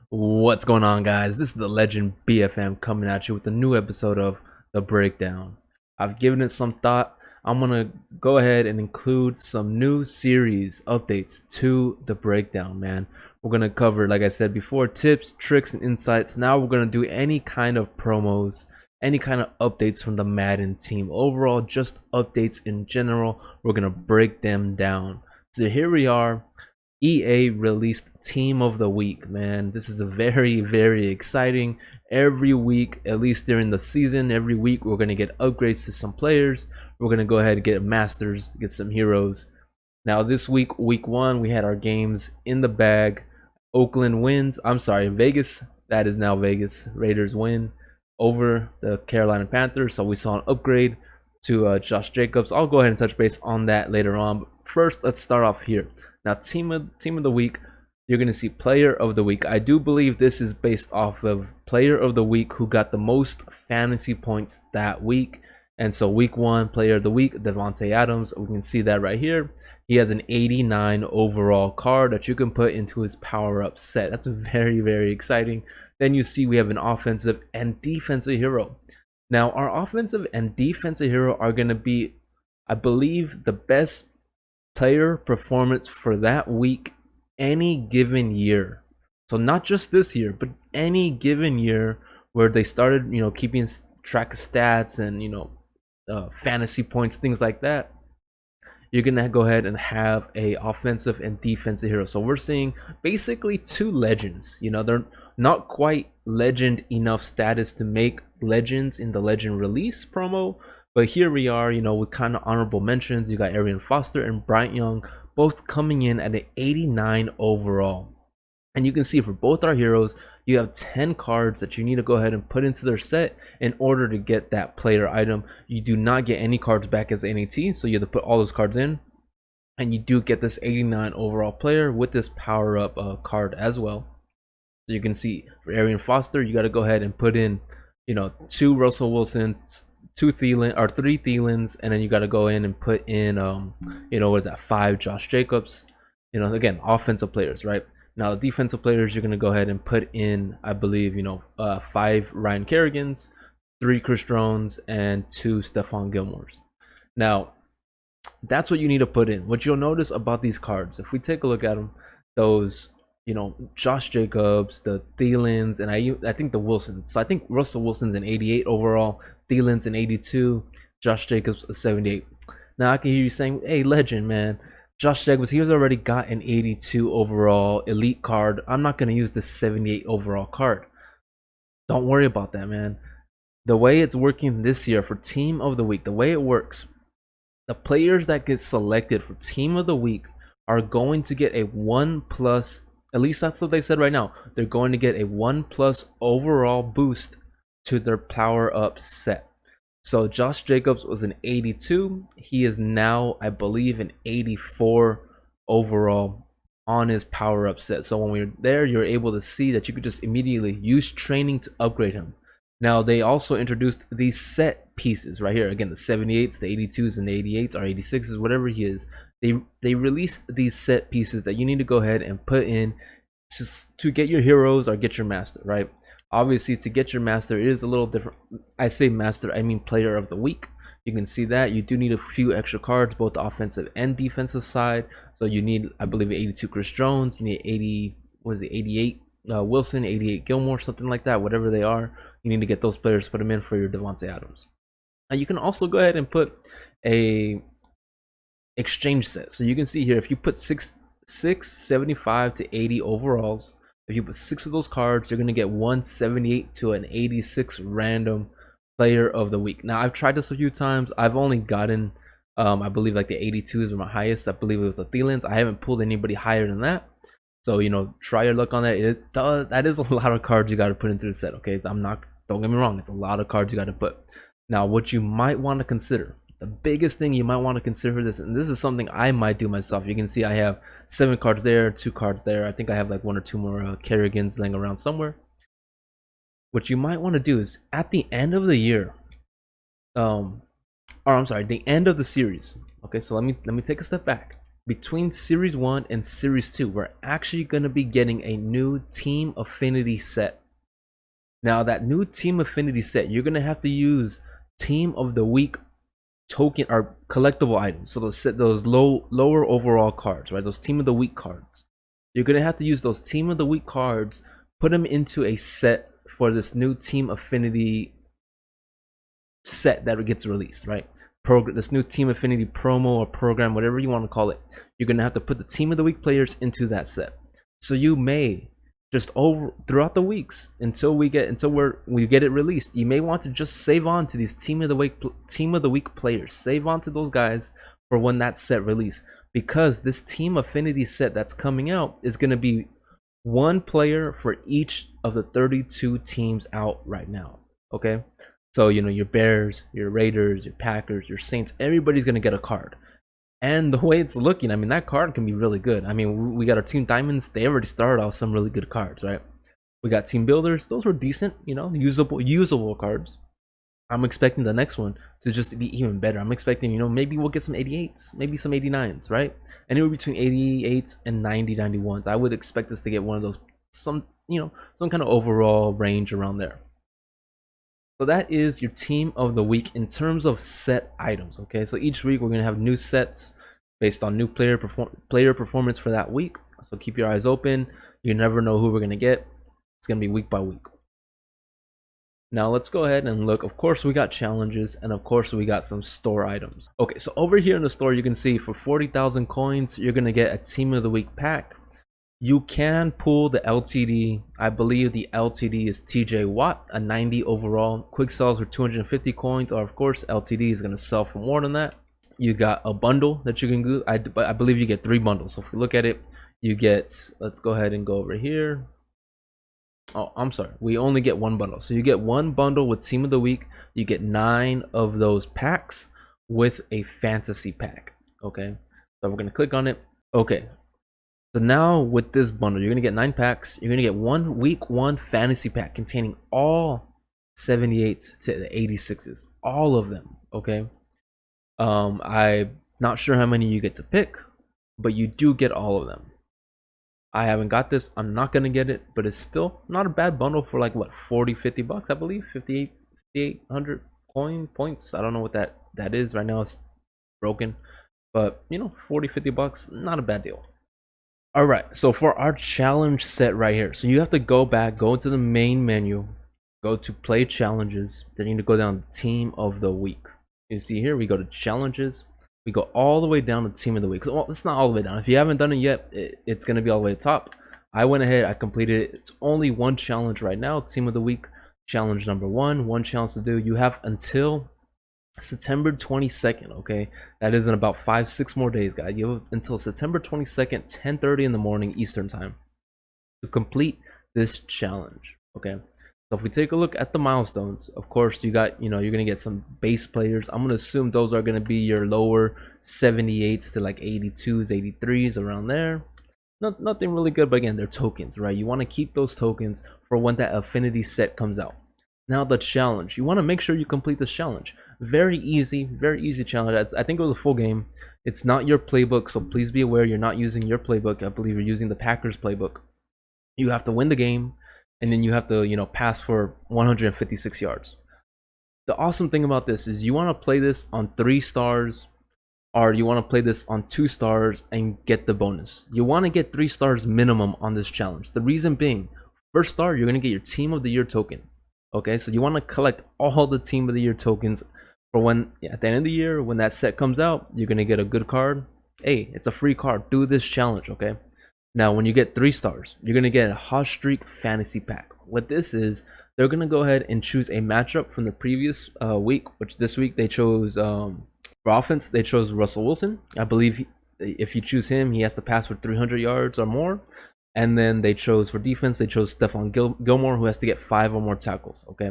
What's going on, guys? This is the Legend BFM coming at you with a new episode of The Breakdown. I've given it some thought. I'm gonna go ahead and include some new series updates to The Breakdown, man. We're gonna cover, like I said before, tips, tricks, and insights. Now we're gonna do any kind of promos, any kind of updates from the Madden team. Overall, just updates in general. We're gonna break them down. So here we are. EA released Team of the Week, man. This is a very exciting. Every week, at least during the season, every week we're going to get upgrades to some players. We're going to go ahead and get masters, get some heroes. Now this week, week 1, we had our games in the bag. Oakland wins. I'm sorry, Vegas. That is now Vegas. Raiders win over the Carolina Panthers. So we saw an upgrade to Josh Jacobs. I'll go ahead and touch base on that later on. But first, let's start off here. Now, team of the week, you're going to see player of the week. I do believe this is based off of player of the week who got the most fantasy points that week. And so week 1, player of the week, Davante Adams. We can see that right here. He has an 89 overall card that you can put into his power-up set. That's very exciting. Then you see we have an offensive and defensive hero. Now, our offensive and defensive hero are going to be, I believe, the best player performance for that week any given year. So not just this year, but any given year where they started, keeping track of stats and, fantasy points, things like that. You're gonna go ahead and have a offensive and defensive hero. So we're seeing basically 2 legends. They're not quite legend enough status to make legends in the legend release promo, but here we are, with kind of honorable mentions. You got Arian Foster and Bryant Young both coming in at an 89 overall. And you can see for both our heroes, you have 10 cards that you need to go ahead and put into their set in order to get that player item. You do not get any cards back as NAT, so you have to put all those cards in. And you do get this 89 overall player with this power-up card as well. So you can see for Arian Foster, you got to go ahead and put in, 2 Russell Wilsons, 3 Thielens, and then you got to go in and put in, what is that, 5 Josh Jacobs. Again, offensive players, right? Now, defensive players, you're going to go ahead and put in, I believe, 5 Ryan Kerrigans, 3 Chris Jones, and 2 Stephon Gilmores. Now, that's what you need to put in. What you'll notice about these cards, if we take a look at them, those, Josh Jacobs, the Thielens, and I think the Wilsons. So I think Russell Wilson's an 88 overall, Thielen's an 82, Josh Jacobs a 78. Now, I can hear you saying, hey, legend, man. Josh Jacobs, he's already got an 82 overall elite card. I'm not going to use this 78 overall card. Don't worry about that, man. The way it's working this year for Team of the Week, the way it works, the players that get selected for Team of the Week are going to get a 1+, at least that's what they said right now. They're going to get a 1+ overall boost to their power-up set. So Josh Jacobs was an 82. He is now, I believe, an 84 overall on his power-up set. So when we're there, you're able to see that you could just immediately use training to upgrade him. Now, they also introduced these set pieces right here. Again, the 78s, the 82s, and the 88s, or 86s, whatever he is. They released these set pieces that you need to go ahead and put in to get your heroes or get your master, right? Obviously, to get your master, it is a little different. I say master, I mean player of the week. You can see that you do need a few extra cards, both the offensive and defensive side. So you need, I believe, 82 Chris Jones. You need 88 Wilson, 88 Gilmore, something like that. Whatever they are, you need to get those players, put them in for your Davante Adams. Now you can also go ahead and put a exchange set. So you can see here, if you put 75 to 80 overalls, if you put 6 of those cards, you're going to get 178 to an 86 random player of the week. Now, I've tried this a few times. I've only gotten, I believe, like the 82s are my highest. I believe it was the Thielens. I haven't pulled anybody higher than that. So, try your luck on that. That is a lot of cards you got to put into the set, okay? Don't get me wrong. It's a lot of cards you got to put. Now, what you might want to consider, the biggest thing you might want to consider for this, and this is something I might do myself. You can see I have 7 cards there, 2 cards there. I think I have like 1 or 2 more Kerrigans laying around somewhere. What you might want to do is at the end of the year, or I'm sorry, the end of the series. Okay, so let me take a step back. Between Series 1 and Series 2, we're actually going to be getting a new Team Affinity set. Now, that new Team Affinity set, you're going to have to use Team of the Week token or collectible items. So those lower overall cards, right? Those Team of the Week cards. You're going to have to use those Team of the Week cards, put them into a set for this new Team Affinity set that gets released, right? This new Team Affinity promo or program, whatever you want to call it. You're gonna have to put the Team of the Week players into that set. So you may just throughout the weeks until we get it released, you may want to just save on to these Team of the Week players. Save on to those guys for when that set release, because this Team Affinity set that's coming out is gonna be one player for each of the 32 teams out right now. Okay. So, your Bears, your Raiders, your Packers, your Saints, everybody's going to get a card. And the way it's looking, I mean, that card can be really good. I mean, we got our Team Diamonds. They already started off some really good cards, right? We got Team Builders. Those were decent, usable cards. I'm expecting the next one to just be even better. I'm expecting, maybe we'll get some 88s, maybe some 89s, right? Anywhere between 88s and 91s. I would expect us to get one of those, some kind of overall range around there. So that is your Team of the Week in terms of set items. Okay, so each week we're gonna have new sets based on new player performance for that week. So keep your eyes open. You never know who we're gonna get. It's gonna be week by week. Now let's go ahead and look. Of course, we got challenges, and of course we got some store items. Okay, so over here in the store, you can see for 40,000 coins, you're gonna get a Team of the Week pack. You can pull the LTD. I believe the LTD is TJ Watt, a 90 overall. Quick sells for 250 coins, or of course LTD is going to sell for more than that. You got a bundle that you can do. I believe you get 3 bundles. So if we look at it, you get, let's go ahead and go over here. Oh, I'm sorry, we only get 1 bundle. So you get 1 bundle with Team of the Week. You get 9 of those packs with a fantasy pack. Okay, so we're going to click on it. Okay, so now with this bundle, you're going to get 9 packs. You're going to get one week 1 fantasy pack containing all 78s to the 86s. All of them, okay? I'm not sure how many you get to pick, but you do get all of them. I haven't got this. I'm not going to get it, but it's still not a bad bundle for like, what, 40, 50 bucks, I believe? 5,800 points. I don't know what that is. Right now it's broken. But, 40, 50 bucks, not a bad deal. All right, so for our challenge set right here, so you have to go into the main menu, go to play challenges, then you need to go down to Team of the Week. You see here, we go to challenges, we go all the way down to Team of the Week. Well, it's not all the way down. If you haven't done it yet, it's going to be all the way to the top. I went ahead, I completed it. It's only 1 challenge right now, Team of the Week, challenge number 1, 1 challenge to do. You have until September 22nd, okay? That is in about 5-6 more days, guys. You have until September 22nd, 10:30 in the morning Eastern time to complete this challenge, okay? So if we take a look at the milestones, of course, you got, you're going to get some base players. I'm going to assume those are going to be your lower 78s to like 82s, 83s, around there. Nothing really good, but again, they're tokens, right? You want to keep those tokens for when that Affinity set comes out. Now the challenge, you want to make sure you complete this challenge. Very easy challenge. I think it was a full game. It's not your playbook, so please be aware you're not using your playbook. I believe you're using the Packers playbook. You have to win the game, and then you have to, pass for 156 yards. The awesome thing about this is you want to play this on 3 stars, or you want to play this on 2 stars and get the bonus. You want to get 3 stars minimum on this challenge. The reason being, first star, you're going to get your Team of the Year token. Okay, so you want to collect all the Team of the Year tokens for when, at the end of the year, when that set comes out, you're going to get a good card. Hey, it's a free card. Do this challenge, okay? Now, when you get 3 stars, you're going to get a Hot Streak Fantasy Pack. What this is, they're going to go ahead and choose a matchup from the previous week, which this week they chose, for offense, they chose Russell Wilson. I believe if you choose him, he has to pass for 300 yards or more. And then they chose for defense, they chose Stephon Gilmore, who has to get 5 or more tackles, okay?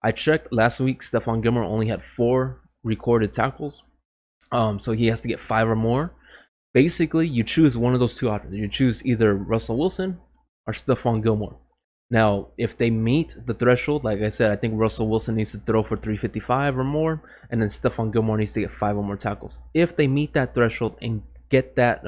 I checked last week, Stephon Gilmore only had 4 recorded tackles. So he has to get 5 or more. Basically, you choose one of those 2 options. You choose either Russell Wilson or Stephon Gilmore. Now, if they meet the threshold, like I said, I think Russell Wilson needs to throw for 355 or more, and then Stephon Gilmore needs to get 5 or more tackles. If they meet that threshold and get that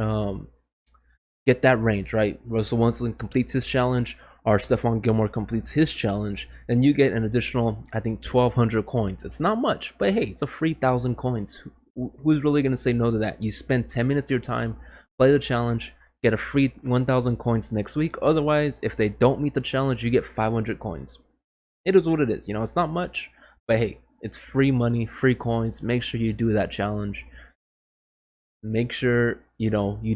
range, right? Russell Wilson completes his challenge, or Stephon Gilmore completes his challenge, then you get an additional, I think, 1,200 coins. It's not much, but hey, it's a free 1,000 coins. Who's really gonna say no to that? You spend 10 minutes of your time, play the challenge, get a free 1,000 coins next week. Otherwise, if they don't meet the challenge, you get 500 coins. It is what it is. It's not much, but hey, it's free money, free coins. Make sure you do that challenge. Make sure you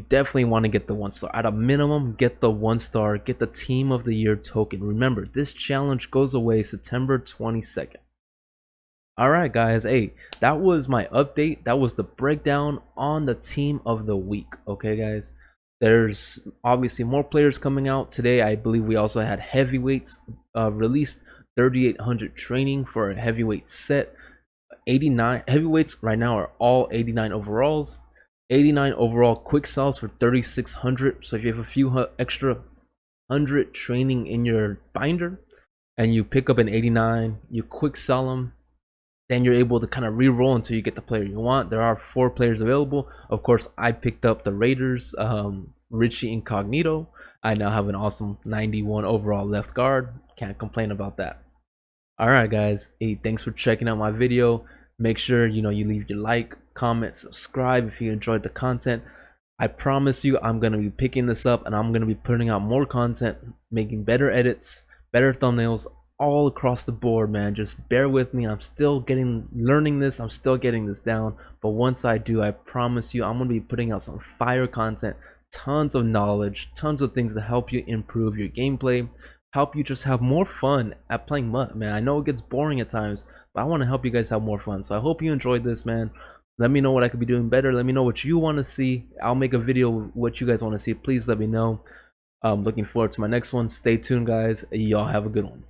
definitely want to get the 1 star. At a minimum, get the 1 star, get the Team of the Year token. Remember, this challenge goes away September 22nd. All right, guys. Hey, that was my update. That was the breakdown on the Team of the Week. Okay, guys. There's obviously more players coming out today. I believe we also had heavyweights released 3,800 training for a heavyweight set. 89 heavyweights right now are all 89 overalls. 89 overall quick sells for 3,600. So if you have a few extra 100 training in your binder and you pick up an 89, you quick sell them, then you're able to kind of re-roll until you get the player you want. There are 4 players available. Of course, I picked up the Raiders, Richie Incognito. I now have an awesome 91 overall left guard. Can't complain about that. All right, guys. Hey, thanks for checking out my video. Make sure you leave your like, comment, subscribe if you enjoyed the content. I promise you I'm gonna be picking this up and I'm gonna be putting out more content, making better edits, better thumbnails all across the board, man. Just bear with me. I'm still learning this. I'm still getting this down, but once I do, I promise you I'm gonna be putting out some fire content, tons of knowledge, tons of things to help you improve your gameplay, help you just have more fun at playing MUT, man. I know it gets boring at times, but I want to help you guys have more fun. So I hope you enjoyed this, man. Let me know what I could be doing better. Let me know what you want to see. I'll make a video what you guys want to see. Please let me know. Looking forward to my next one. Stay tuned, guys. Y'all have a good one.